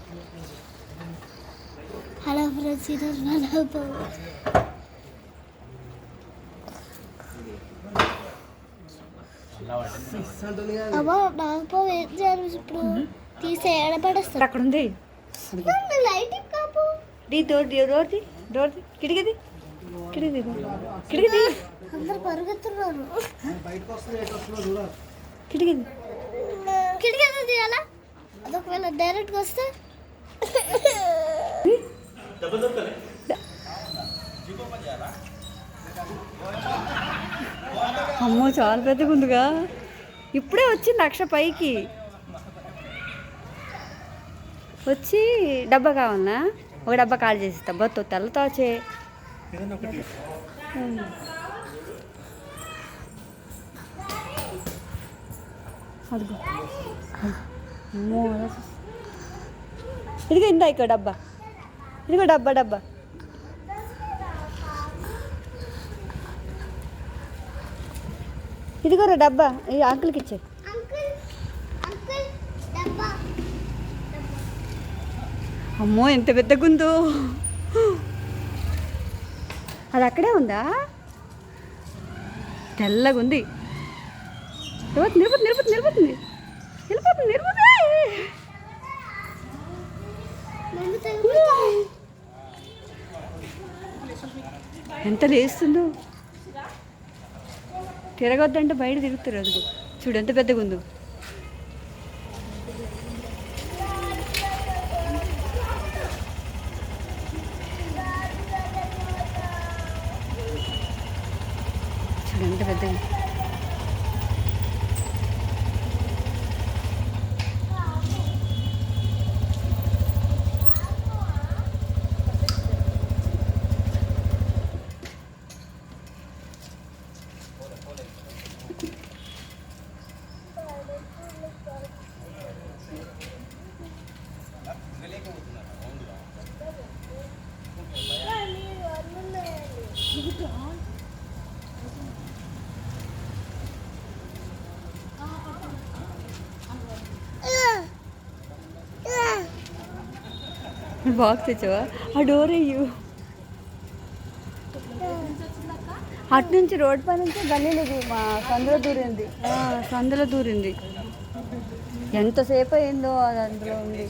Hello friends, ఈరోజు మన అమ్మా నాకు ఏం చేయాలి ఇప్పుడు? తీసే ఎడపడేస్తారు. అక్కడ ఉంది లైట్ కాపు డోర్ది కిటికీది కిటికీది అందరు పరుగుతున్నారు. కిటికీది కిటికీ తీయాలా? అదొకవేళ డైరెక్ట్గా వస్తే అమ్మో చాలా పెద్దగా ఉందిగా. ఇప్పుడే వచ్చింది అక్ష పైకి వచ్చి డబ్బా కావాలనా? ఒక డబ్బా ఖాళీ చేసిస్తా. బొత్తో తెల్లతో వచ్చే అదిగో అమ్మో ఇదిగో ఇందా ఇక డబ్బా, ఇదిగో డబ్బా ఇదిగోరా డబ్బా. ఈ అంకుల్కి ఇచ్చే. అమ్మో ఎంత పెద్దగా ఉందో. అది అక్కడే ఉందా? తెల్లగా ఉంది. నిలిపోతుంది. ఎంత లేస్తుందో. తిరగొద్దంటే బయట తిరుగుతారు. అదిగో చూడు ఎంత పెద్దగా ఉందో. చూడు ఎంత పెద్దగా. బాక్స్ తెచ్చావా? ఆ డోర్ అయ్యు. అటు నుంచి రోడ్ పై నుంచి గల్లీలోకి మా సందులో దూరింది. ఎంతసేపు అయిందో అది అందులో ఉంది.